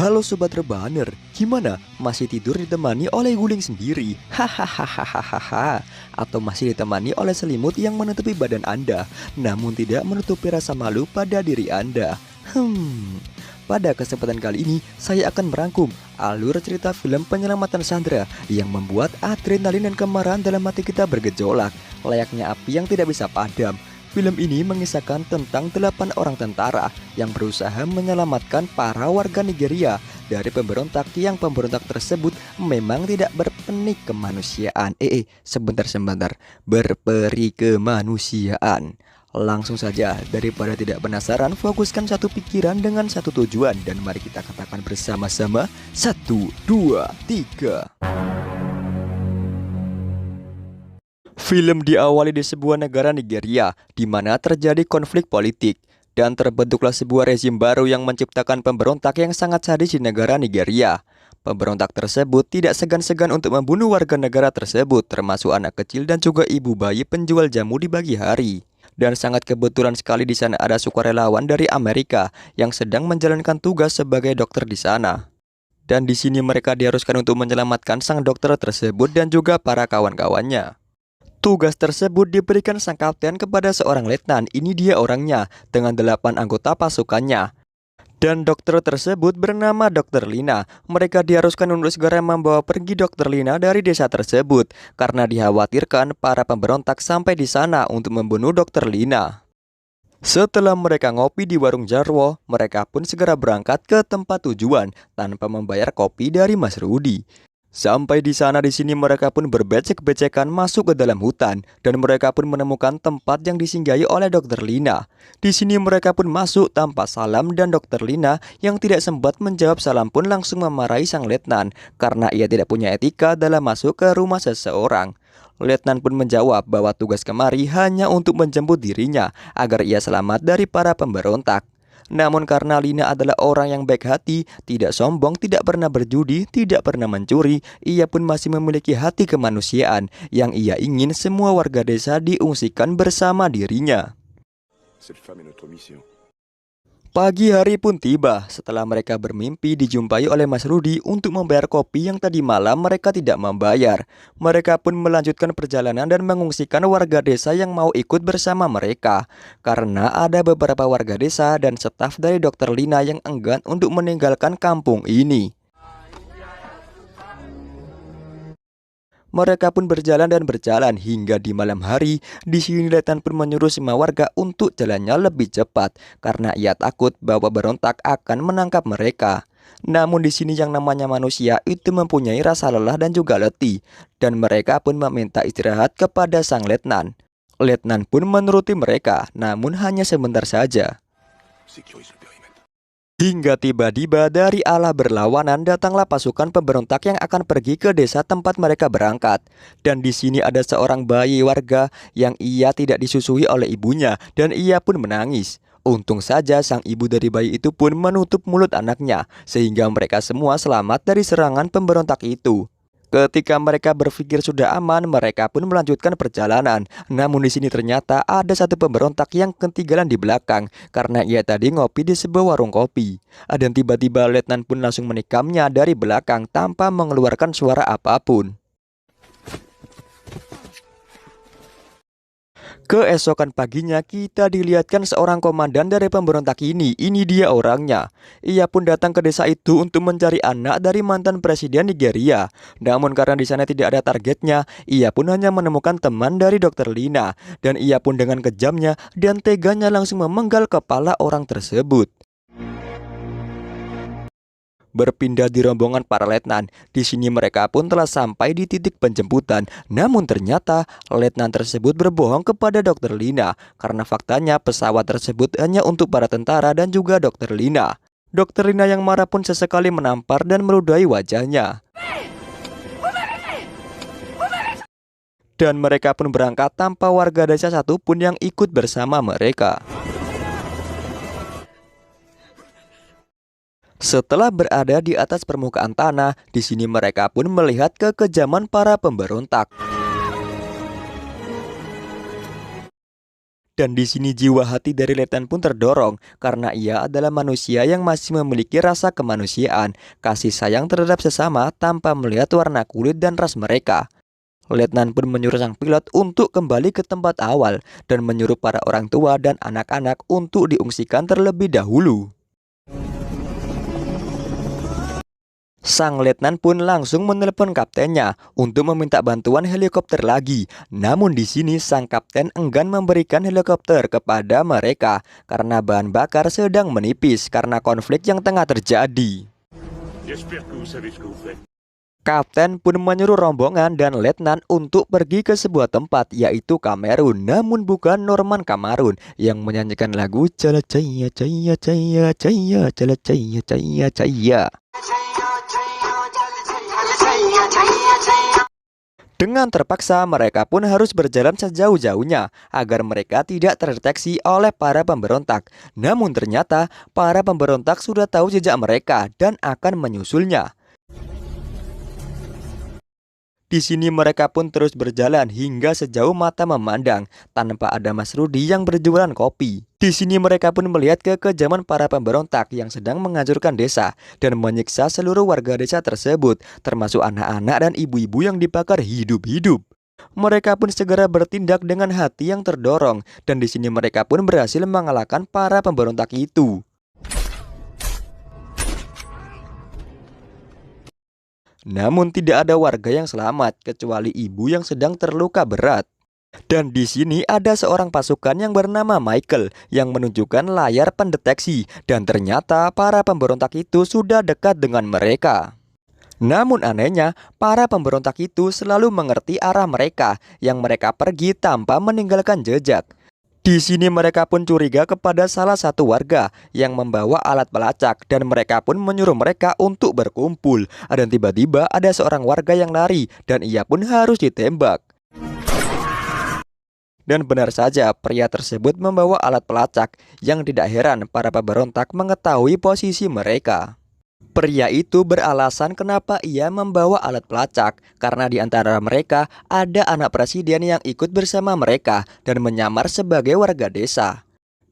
Halo Sobat Rebaner, gimana? Masih tidur ditemani oleh guling sendiri? Hahaha. Atau masih ditemani oleh selimut yang menutupi badan Anda, namun tidak menutupi rasa malu pada diri Anda? Pada kesempatan kali ini, saya akan merangkum alur cerita film penyelamatan Sandra yang membuat adrenalin dan kemarahan dalam hati kita bergejolak, layaknya api yang tidak bisa padam. Film ini mengisahkan tentang 8 orang tentara yang berusaha menyelamatkan para warga Nigeria dari pemberontak yang pemberontak tersebut memang tidak berpenik kemanusiaan. Sebentar. Berperi kemanusiaan. Langsung saja, daripada tidak penasaran, fokuskan satu pikiran dengan satu tujuan dan mari kita katakan bersama-sama 1, 2, 3. Film diawali di sebuah negara Nigeria di mana terjadi konflik politik dan terbentuklah sebuah rezim baru yang menciptakan pemberontak yang sangat sadis di negara Nigeria. Pemberontak tersebut tidak segan-segan untuk membunuh warga negara tersebut, termasuk anak kecil dan juga ibu bayi penjual jamu di pagi hari. Dan sangat kebetulan sekali di sana ada sukarelawan dari Amerika yang sedang menjalankan tugas sebagai dokter di sana. Dan di sini mereka diharuskan untuk menyelamatkan sang dokter tersebut dan juga para kawan-kawannya. Tugas tersebut diberikan sang kapten kepada seorang letnan, ini dia orangnya, dengan 8 anggota pasukannya. Dan dokter tersebut bernama Dr. Lina. Mereka diharuskan untuk segera membawa pergi Dr. Lina dari desa tersebut, karena dikhawatirkan para pemberontak sampai di sana untuk membunuh Dr. Lina. Setelah mereka ngopi di warung Jarwo, mereka pun segera berangkat ke tempat tujuan tanpa membayar kopi dari Mas Rudi. Sampai di sana di sini mereka pun berbecek-becekan masuk ke dalam hutan dan mereka pun menemukan tempat yang disinggahi oleh Dr. Lina. Di sini mereka pun masuk tanpa salam dan Dr. Lina yang tidak sempat menjawab salam pun langsung memarahi sang letnan karena ia tidak punya etika dalam masuk ke rumah seseorang. Letnan pun menjawab bahwa tugas kemari hanya untuk menjemput dirinya agar ia selamat dari para pemberontak. Namun karena Lina adalah orang yang baik hati, tidak sombong, tidak pernah berjudi, tidak pernah mencuri, ia pun masih memiliki hati kemanusiaan yang ia ingin semua warga desa diungsikan bersama dirinya. Pagi hari pun tiba setelah mereka bermimpi dijumpai oleh Mas Rudi untuk membayar kopi yang tadi malam mereka tidak membayar. Mereka pun melanjutkan perjalanan dan mengungsikan warga desa yang mau ikut bersama mereka. Karena ada beberapa warga desa dan staf dari Dr. Lina yang enggan untuk meninggalkan kampung ini. Mereka pun berjalan dan berjalan hingga di malam hari. Di sini Letnan pun menyuruh semua warga untuk jalannya lebih cepat karena ia takut bahwa berontak akan menangkap mereka. Namun di sini yang namanya manusia itu mempunyai rasa lelah dan juga letih dan mereka pun meminta istirahat kepada sang letnan. Letnan pun menuruti mereka, namun hanya sebentar saja. Hingga tiba-tiba dari arah berlawanan datanglah pasukan pemberontak yang akan pergi ke desa tempat mereka berangkat. Dan di sini ada seorang bayi warga yang ia tidak disusui oleh ibunya dan ia pun menangis. Untung saja sang ibu dari bayi itu pun menutup mulut anaknya sehingga mereka semua selamat dari serangan pemberontak itu. Ketika mereka berpikir sudah aman, mereka pun melanjutkan perjalanan. Namun di sini ternyata ada satu pemberontak yang ketinggalan di belakang karena ia tadi ngopi di sebuah warung kopi. Dan tiba-tiba letnan pun langsung menikamnya dari belakang tanpa mengeluarkan suara apapun. Keesokan paginya kita dilihatkan seorang komandan dari pemberontak ini dia orangnya. Ia pun datang ke desa itu untuk mencari anak dari mantan presiden Nigeria. Namun karena di sana tidak ada targetnya, ia pun hanya menemukan teman dari Dr. Lina. Dan ia pun dengan kejamnya dan teganya langsung memenggal kepala orang tersebut. Berpindah di rombongan para letnan. Di sini mereka pun telah sampai di titik penjemputan. Namun ternyata letnan tersebut berbohong kepada Dr. Lina karena faktanya pesawat tersebut hanya untuk para tentara dan juga Dr. Lina. Dr. Lina yang marah pun sesekali menampar dan meludahi wajahnya. Dan mereka pun berangkat tanpa warga desa satupun yang ikut bersama mereka. Setelah berada di atas permukaan tanah, di sini mereka pun melihat kekejaman para pemberontak. Dan di sini jiwa hati dari Letnan pun terdorong karena ia adalah manusia yang masih memiliki rasa kemanusiaan, kasih sayang terhadap sesama tanpa melihat warna kulit dan ras mereka. Letnan pun menyuruh sang pilot untuk kembali ke tempat awal dan menyuruh para orang tua dan anak-anak untuk diungsikan terlebih dahulu. Sang letnan pun langsung menelepon kaptennya untuk meminta bantuan helikopter lagi. Namun di sini sang kapten enggan memberikan helikopter kepada mereka karena bahan bakar sedang menipis karena konflik yang tengah terjadi. Kapten pun menyuruh rombongan dan letnan untuk pergi ke sebuah tempat yaitu Kamerun, namun bukan Norman Kamarun yang menyanyikan lagu Cala Caya Caya Caya Caya Cala Caya Caya Caya. Dengan terpaksa mereka pun harus berjalan sejauh-jauhnya agar mereka tidak terdeteksi oleh para pemberontak. Namun ternyata para pemberontak sudah tahu jejak mereka dan akan menyusulnya. Di sini mereka pun terus berjalan hingga sejauh mata memandang tanpa ada Mas Rudi yang berjualan kopi. Di sini mereka pun melihat kekejaman para pemberontak yang sedang menghancurkan desa dan menyiksa seluruh warga desa tersebut, termasuk anak-anak dan ibu-ibu yang dibakar hidup-hidup. Mereka pun segera bertindak dengan hati yang terdorong dan di sini mereka pun berhasil mengalahkan para pemberontak itu. Namun tidak ada warga yang selamat kecuali ibu yang sedang terluka berat. Dan di sini ada seorang pasukan yang bernama Michael yang menunjukkan layar pendeteksi dan ternyata para pemberontak itu sudah dekat dengan mereka. Namun anehnya, para pemberontak itu selalu mengerti arah mereka yang mereka pergi tanpa meninggalkan jejak. Di sini mereka pun curiga kepada salah satu warga yang membawa alat pelacak dan mereka pun menyuruh mereka untuk berkumpul. Dan tiba-tiba ada seorang warga yang lari dan ia pun harus ditembak. Dan benar saja pria tersebut membawa alat pelacak yang tidak heran para pemberontak mengetahui posisi mereka. Pria itu beralasan kenapa ia membawa alat pelacak karena di antara mereka ada anak presiden yang ikut bersama mereka dan menyamar sebagai warga desa.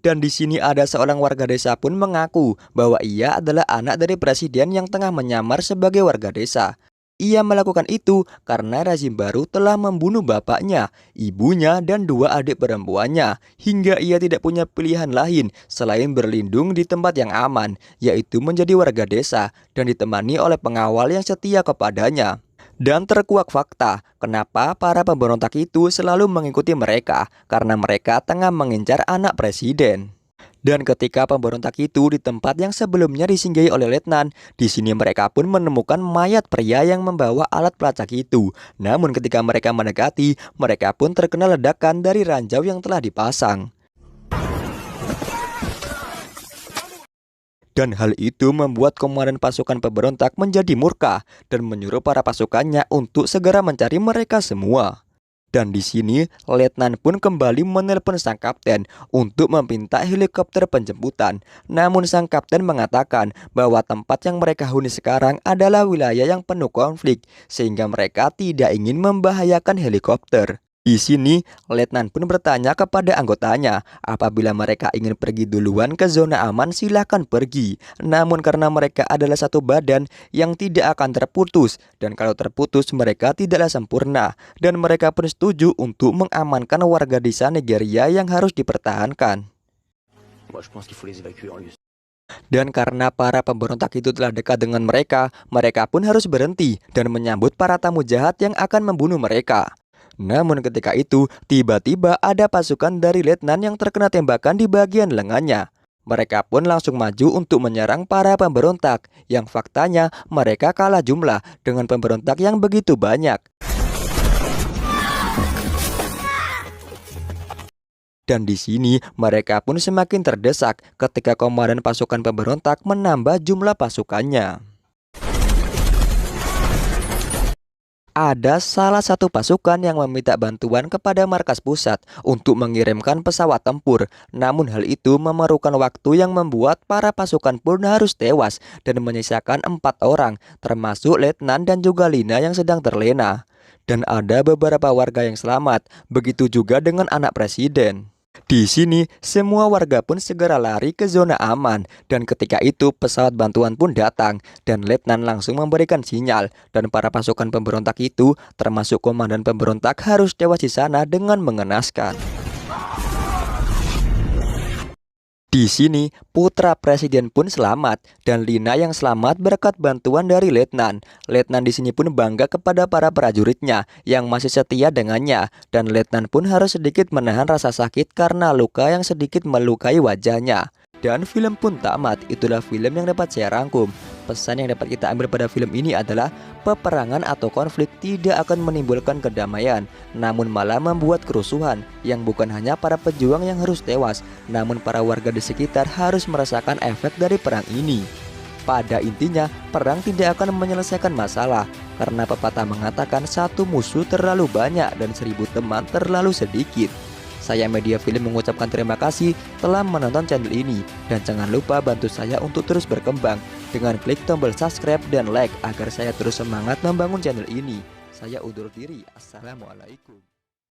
Dan di sini ada seorang warga desa pun mengaku bahwa ia adalah anak dari presiden yang tengah menyamar sebagai warga desa. Ia melakukan itu karena rezim baru telah membunuh bapaknya, ibunya, dan dua adik perempuannya, hingga ia tidak punya pilihan lain selain berlindung di tempat yang aman, yaitu menjadi warga desa dan ditemani oleh pengawal yang setia kepadanya. Dan terkuak fakta, kenapa para pemberontak itu selalu mengikuti mereka, karena mereka tengah mengincar anak presiden. Dan ketika pemberontak itu di tempat yang sebelumnya disinggahi oleh letnan, di sini mereka pun menemukan mayat pria yang membawa alat pelacak itu. Namun ketika mereka mendekati, mereka pun terkena ledakan dari ranjau yang telah dipasang. Dan hal itu membuat komandan pasukan pemberontak menjadi murka dan menyuruh para pasukannya untuk segera mencari mereka semua. Dan di sini, letnan pun kembali menelpon sang kapten untuk meminta helikopter penjemputan. Namun sang kapten mengatakan bahwa tempat yang mereka huni sekarang adalah wilayah yang penuh konflik, sehingga mereka tidak ingin membahayakan helikopter. Di sini, letnan pun bertanya kepada anggotanya, apabila mereka ingin pergi duluan ke zona aman silahkan pergi. Namun karena mereka adalah satu badan yang tidak akan terputus, dan kalau terputus mereka tidaklah sempurna. Dan mereka pun setuju untuk mengamankan warga desa Nigeria yang harus dipertahankan. Dan karena para pemberontak itu telah dekat dengan mereka, mereka pun harus berhenti dan menyambut para tamu jahat yang akan membunuh mereka. Namun ketika itu, tiba-tiba ada pasukan dari letnan yang terkena tembakan di bagian lengannya. Mereka pun langsung maju untuk menyerang para pemberontak, yang faktanya mereka kalah jumlah dengan pemberontak yang begitu banyak. Dan di sini mereka pun semakin terdesak ketika komandan pasukan pemberontak menambah jumlah pasukannya. Ada salah satu pasukan yang meminta bantuan kepada markas pusat untuk mengirimkan pesawat tempur. Namun hal itu memerlukan waktu yang membuat para pasukan pun harus tewas dan menyisakan 4 orang, termasuk letnan dan juga Lina yang sedang terlena. Dan ada beberapa warga yang selamat, begitu juga dengan anak presiden. Di sini, semua warga pun segera lari ke zona aman, dan ketika itu pesawat bantuan pun datang, dan letnan langsung memberikan sinyal, dan para pasukan pemberontak itu, termasuk komandan pemberontak harus tewas di sana dengan mengenaskan. Di sini, putra presiden pun selamat, dan Lina yang selamat berkat bantuan dari letnan. Letnan di sini pun bangga kepada para prajuritnya yang masih setia dengannya, dan letnan pun harus sedikit menahan rasa sakit karena luka yang sedikit melukai wajahnya. Dan film pun tamat. Itulah film yang dapat saya rangkum. Pesan yang dapat kita ambil pada film ini adalah peperangan atau konflik tidak akan menimbulkan kedamaian, namun malah membuat kerusuhan yang bukan hanya para pejuang yang harus tewas, namun para warga di sekitar harus merasakan efek dari perang ini. Pada intinya, perang tidak akan menyelesaikan masalah, karena pepatah mengatakan satu musuh terlalu banyak dan 1000 teman terlalu sedikit. Saya Media Film mengucapkan terima kasih telah menonton channel ini, dan jangan lupa bantu saya untuk terus berkembang dengan klik tombol subscribe dan like agar saya terus semangat membangun channel ini. Saya undur diri. Assalamualaikum.